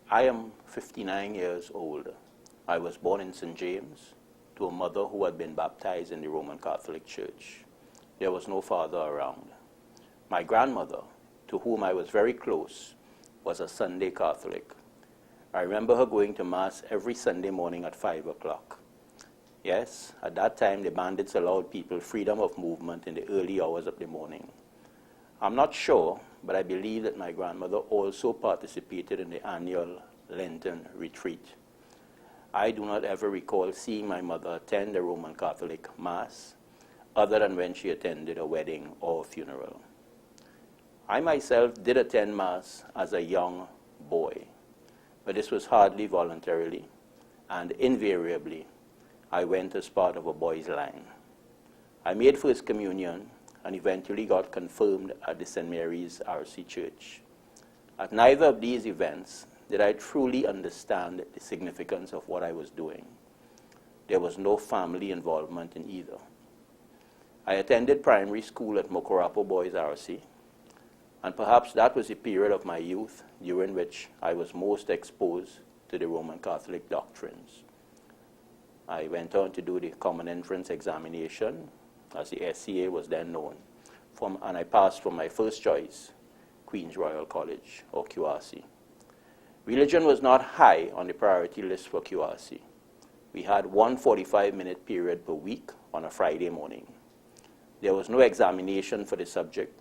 I am 59 years old. I was born in St. James to a mother who had been baptized in the Roman Catholic Church. There was no father around. My grandmother, to whom I was very close, was a Sunday Catholic. I remember her going to Mass every Sunday morning at 5 o'clock. Yes, at that time the bandits allowed people freedom of movement in the early hours of the morning. I'm not sure, but I believe that my grandmother also participated in the annual Lenten retreat. I do not ever recall seeing my mother attend a Roman Catholic Mass, other than when she attended a wedding or a funeral. I myself did attend Mass as a young boy, but this was hardly voluntarily, and invariably, I went as part of a boys' line. I made First Communion and eventually got confirmed at the St. Mary's RC Church. At neither of these events did I truly understand the significance of what I was doing. There was no family involvement in either. I attended primary school at Mokorapo Boys RC, and perhaps that was the period of my youth during which I was most exposed to the Roman Catholic doctrines. I went on to do the Common Entrance examination, as the SCA was then known, and I passed from my first choice, Queen's Royal College, or QRC. Religion was not high on the priority list for QRC. We had one 45-minute period per week on a Friday morning. There was no examination for the subject,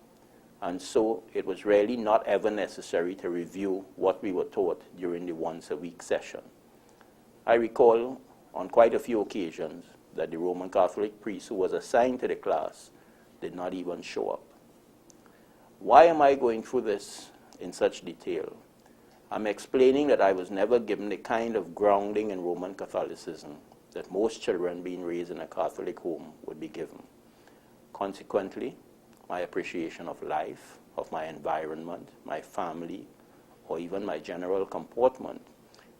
and so it was really not ever necessary to review what we were taught during the once-a-week session. I recall on quite a few occasions that the Roman Catholic priest who was assigned to the class did not even show up. Why am I going through this in such detail? I'm explaining that I was never given the kind of grounding in Roman Catholicism that most children being raised in a Catholic home would be given. Consequently, my appreciation of life, of my environment, my family, or even my general comportment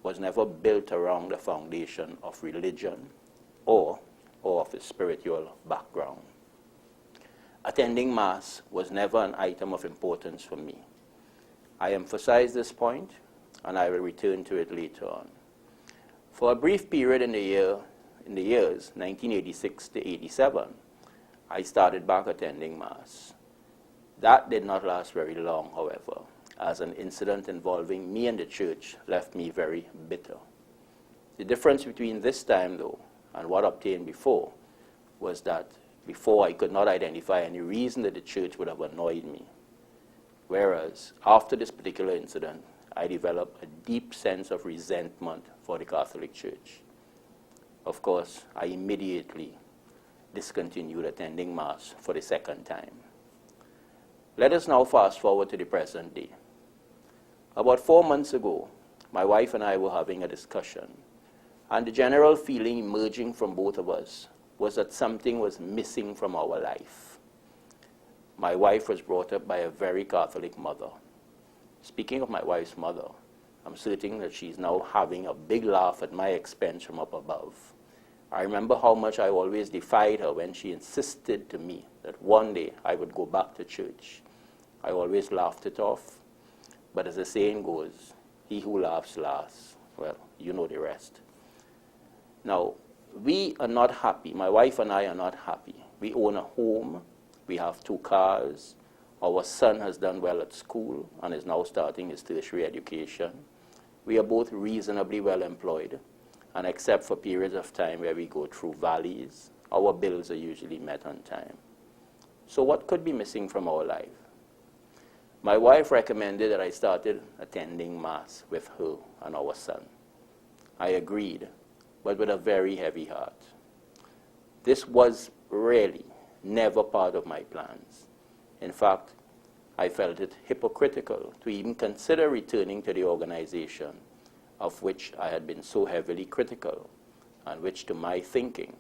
was never built around the foundation of religion or of a spiritual background. Attending Mass was never an item of importance for me. I emphasize this point, and I will return to it later on. For a brief period in the years 1986 to 87, I started back attending Mass. That did not last very long, however, as an incident involving me and the church left me very bitter. The difference between this time, though, and what obtained before was that before I could not identify any reason that the church would have annoyed me. Whereas after this particular incident, I developed a deep sense of resentment for the Catholic Church. Of course, I immediately discontinued attending Mass for the second time. Let us now fast forward to the present day. About 4 months ago, my wife and I were having a discussion, and the general feeling emerging from both of us was that something was missing from our life. My wife was brought up by a very Catholic mother. Speaking of my wife's mother, I'm certain that she's now having a big laugh at my expense from up above. I remember how much I always defied her when she insisted to me that one day I would go back to church. I always laughed it off, but as the saying goes, he who laughs last. Well, you know the rest. Now, we are not happy. My wife and I are not happy. We own a home. We have 2 cars. Our son has done well at school and is now starting his tertiary education. We are both reasonably well employed, and except for periods of time where we go through valleys, our bills are usually met on time. So what could be missing from our life? My wife recommended that I started attending Mass with her and our son. I agreed, but with a very heavy heart. This was really never part of my plans. In fact, I felt it hypocritical to even consider returning to the organization of which I had been so heavily critical and which, to my thinking,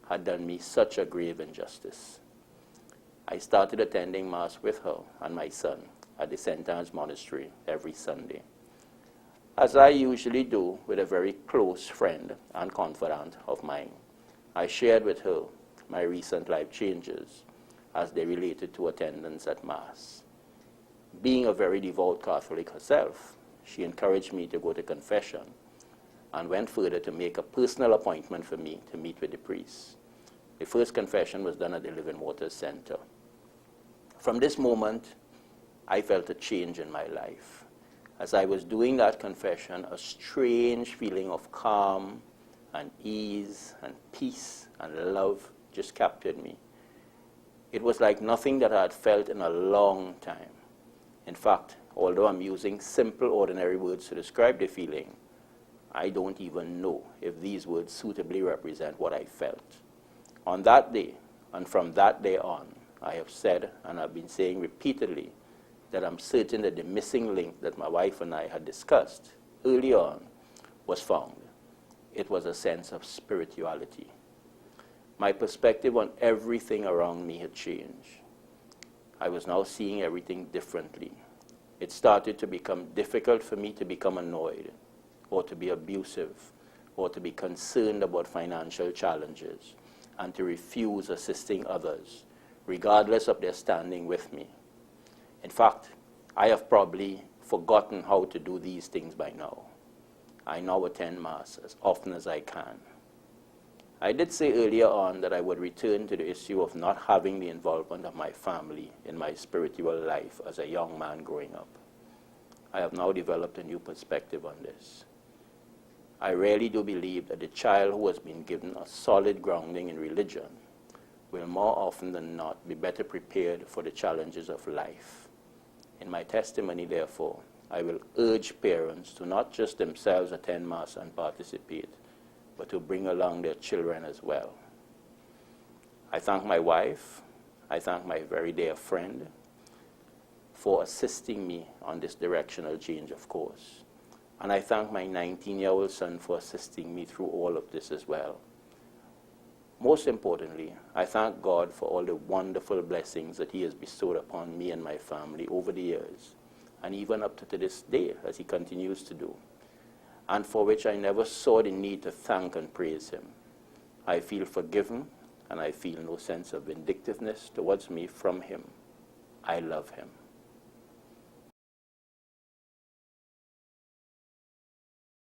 had done me such a grave injustice. I started attending Mass with her and my son at the St. Anne's Monastery every Sunday. As I usually do with a very close friend and confidant of mine, I shared with her my recent life changes as they related to attendance at Mass. Being a very devout Catholic herself, she encouraged me to go to confession and went further to make a personal appointment for me to meet with the priest. The first confession was done at the Living Waters Center. From this moment, I felt a change in my life. As I was doing that confession, a strange feeling of calm and ease and peace and love just captured me. It was like nothing that I had felt in a long time. In fact, although I'm using simple, ordinary words to describe the feeling, I don't even know if these words suitably represent what I felt. On that day, and from that day on, I have said, and I've been saying repeatedly, that I'm certain that the missing link that my wife and I had discussed early on was found. It was a sense of spirituality. My perspective on everything around me had changed. I was now seeing everything differently. It started to become difficult for me to become annoyed, or to be abusive, or to be concerned about financial challenges, and to refuse assisting others, regardless of their standing with me. In fact, I have probably forgotten how to do these things by now. I now attend Mass as often as I can. I did say earlier on that I would return to the issue of not having the involvement of my family in my spiritual life as a young man growing up. I have now developed a new perspective on this. I really do believe that the child who has been given a solid grounding in religion will more often than not be better prepared for the challenges of life. In my testimony, therefore, I will urge parents to not just themselves attend Mass and participate, but to bring along their children as well. I thank my wife, I thank my very dear friend for assisting me on this directional change, of course. And I thank my 19-year-old son for assisting me through all of this as well. Most importantly, I thank God for all the wonderful blessings that He has bestowed upon me and my family over the years, and even up to this day, as He continues to do, and for which I never saw the need to thank and praise Him. I feel forgiven, and I feel no sense of vindictiveness towards me from Him. I love Him.